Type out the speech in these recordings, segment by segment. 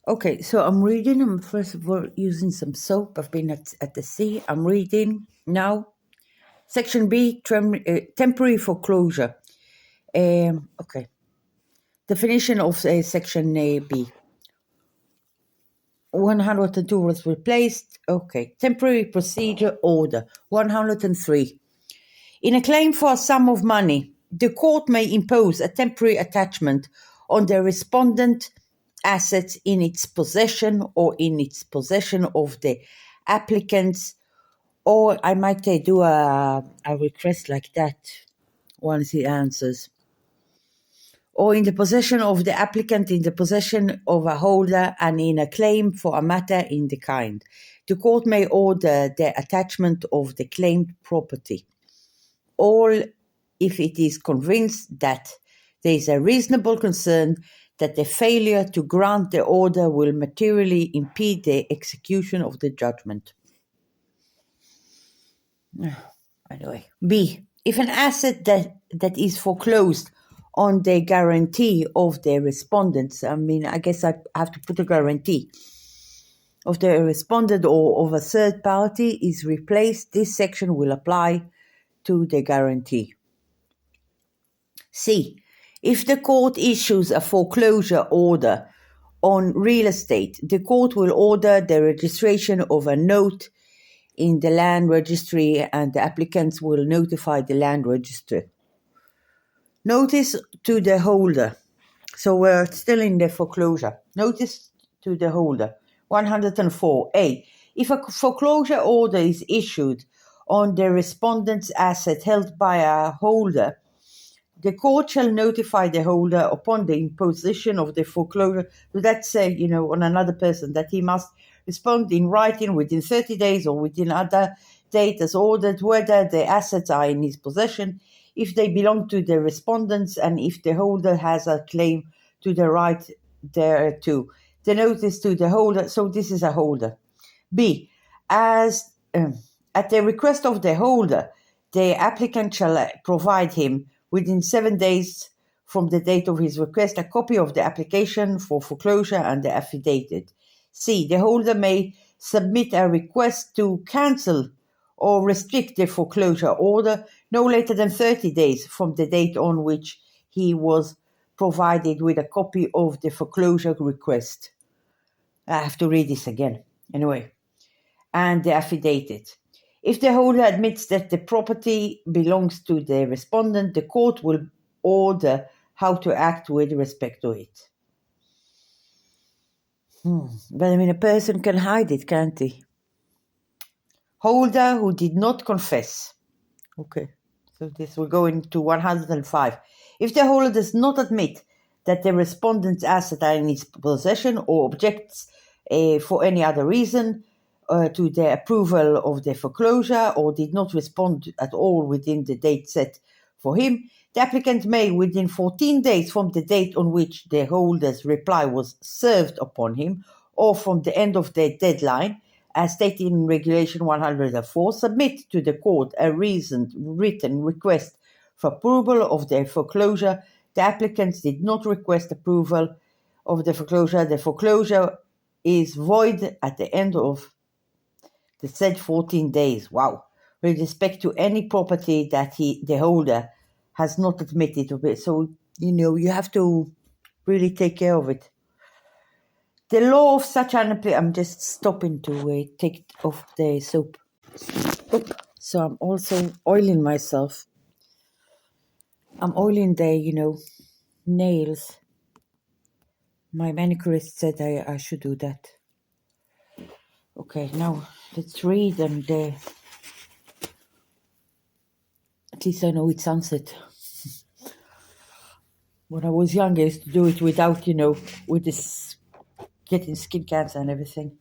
Okay, so I'm reading. I'm first of all using some soap. I've been at the sea. I'm reading now. Section B, temporary foreclosure. Okay. Definition of section B. 102 was replaced. Okay. Temporary procedure order. 103. In a claim for a sum of money, the court may impose a temporary attachment on the respondent assets in its possession or in its possession of the applicants, or I might do a request like that once he answers, or in the possession of the applicant, in the possession of a holder, and in a claim for a matter in the kind. The court may order the attachment of the claimed property, all if it is convinced that there is a reasonable concern that the failure to grant the order will materially impede the execution of the judgment. Anyway, B. If an asset that is foreclosed on the guarantee of the respondents, I guess I have to put a guarantee of the respondent or of a third party is replaced, this section will apply to the guarantee. C. If the court issues a foreclosure order on real estate, the court will order the registration of a note in the land registry and the applicants will notify the land registry. Notice to the holder. So we're still in the foreclosure. Notice to the holder. 104A. If a foreclosure order is issued on the respondent's asset held by a holder, the court shall notify the holder upon the imposition of the foreclosure. So that's, on another person, that he must respond in writing within 30 days or within other date as ordered, whether the assets are in his possession, if they belong to the respondents, and if the holder has a claim to the right thereto. The notice to the holder, so this is a holder. B. As at the request of the holder, the applicant shall provide him within 7 days from the date of his request a copy of the application for foreclosure and the affidavit. C. The holder may submit a request to cancel or restrict the foreclosure order no later than 30 days from the date on which he was provided with a copy of the foreclosure request. I have to read this again. Anyway. And the affidavit. If the holder admits that the property belongs to the respondent, the court will order how to act with respect to it. But a person can hide it, can't he? Holder who did not confess. Okay, so this will go into 105. If the holder does not admit that the respondent's assets are in his possession or objects for any other reason, to the approval of the foreclosure or did not respond at all within the date set for him, the applicant may, within 14 days from the date on which the holder's reply was served upon him or from the end of the deadline, as stated in Regulation 104, submit to the court a reasoned written request for approval of the foreclosure. The applicant did not request approval of the foreclosure. The foreclosure is void at the end of the said 14 days. Wow. With respect to any property that the holder has not admitted of it. So, you have to really take care of it. The law of such an... I'm just stopping to take off the soap. So I'm also oiling myself. I'm oiling the, nails. My manicurist said I should do that. Okay, now let's read and... at least I know it's sunset. When I was young, I used to do it without, with this getting skin cancer and everything.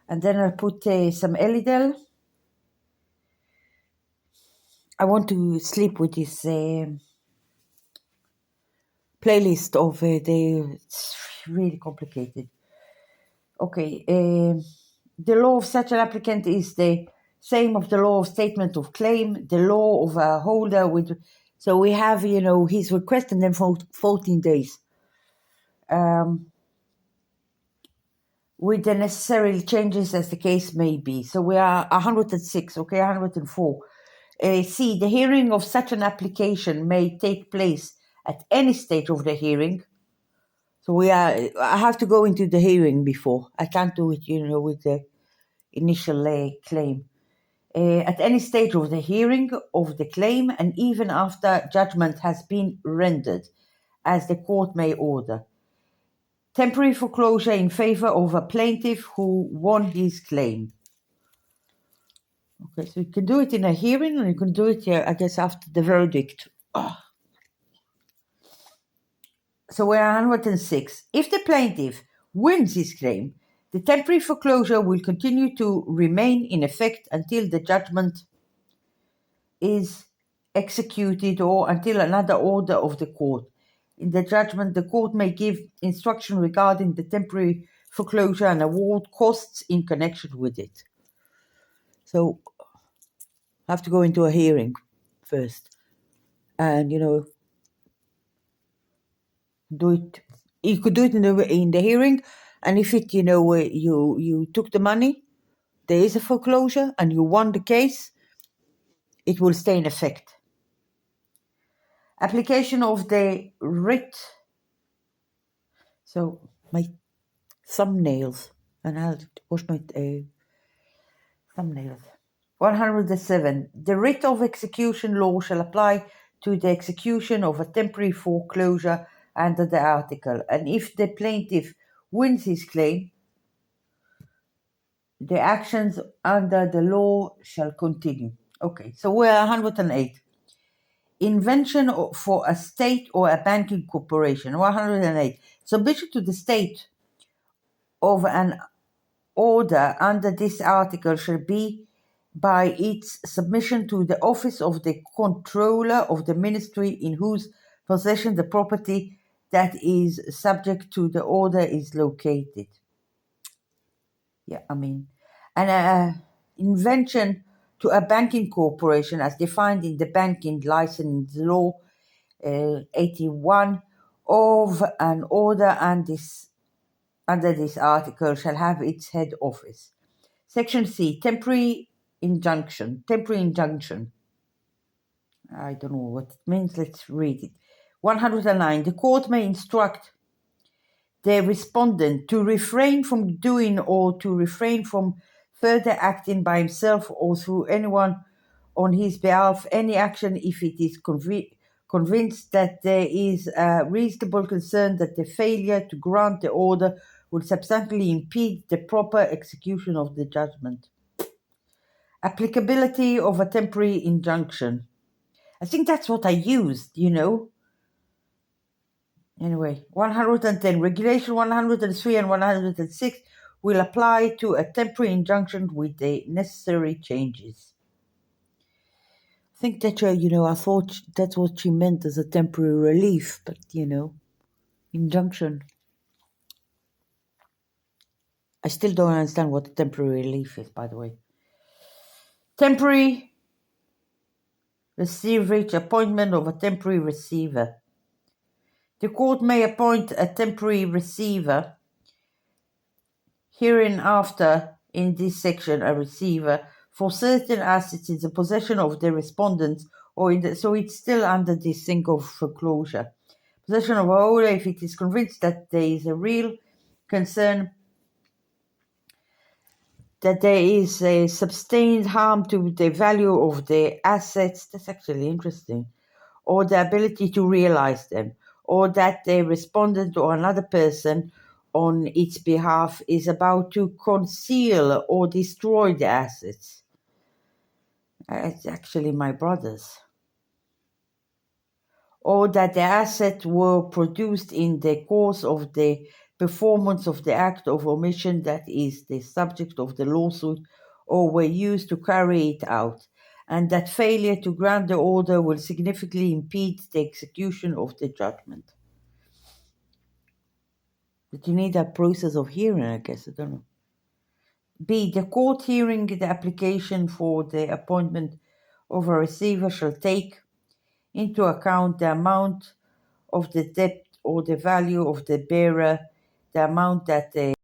And then I put some Elidel. I want to sleep with this playlist of it's really complicated. Okay, the law of such an applicant is the same of the law of statement of claim, the law of a holder with... So we have, his request and then 14 days. with the necessary changes as the case may be. So we are 106, okay, 104. C, the hearing of such an application may take place at any stage of the hearing. So I have to go into the hearing before. I can't do it, with the initial claim. At any stage of the hearing of the claim and even after judgment has been rendered, as the court may order. Temporary foreclosure in favor of a plaintiff who won his claim. Okay, so you can do it in a hearing, and you can do it here, I guess, after the verdict. So we're 106. If the plaintiff wins his claim, the temporary foreclosure will continue to remain in effect until the judgment is executed or until another order of the court. In the judgment, the court may give instruction regarding the temporary foreclosure and award costs in connection with it. So I have to go into a hearing first and, do it. You could do it in the hearing, and if it, you took the money, there is a foreclosure, and you won the case, it will stay in effect. Application of the writ. So my thumbnails, and I'll wash my thumbnails. 107. The writ of execution law shall apply to the execution of a temporary foreclosure under the article, and if the plaintiff wins his claim, the actions under the law shall continue. Okay, so we're 108. Invention for a state or a banking corporation. 108. Submission to the state of an order under this article shall be by its submission to the office of the controller of the ministry in whose possession the property that is subject to the order is located. Yeah, an invention to a banking corporation as defined in the banking license law 81 of an order under this article shall have its head office. Section C, temporary injunction. I don't know what it means. Let's read it. 109. The court may instruct the respondent to refrain from doing or to refrain from further acting by himself or through anyone on his behalf any action if it is convinced that there is a reasonable concern that the failure to grant the order will substantially impede the proper execution of the judgment. Applicability of a temporary injunction. I think that's what I used, Anyway, 110. Regulation 103 and 106 will apply to a temporary injunction with the necessary changes. I think that, I thought that's what she meant as a temporary relief, but, injunction. I still don't understand what a temporary relief is, by the way. Temporary receiverage, appointment of a temporary receiver. The court may appoint a temporary receiver. Hereinafter, in this section, a receiver for certain assets in the possession of the respondent, so it's still under this thing of foreclosure. Possession of a holder if it is convinced that there is a real concern that there is a sustained harm to the value of the assets. That's actually interesting. Or the ability to realize them, or that the respondent or another person on its behalf is about to conceal or destroy the assets. It's actually my brother's. Or that the assets were produced in the course of the performance of the act of omission that is the subject of the lawsuit, or were used to carry it out, and that failure to grant the order will significantly impede the execution of the judgment. But you need a process of hearing, I guess, I don't know. B, the court hearing the application for the appointment of a receiver shall take into account the amount of the debt or the value of the bearer, the amount that the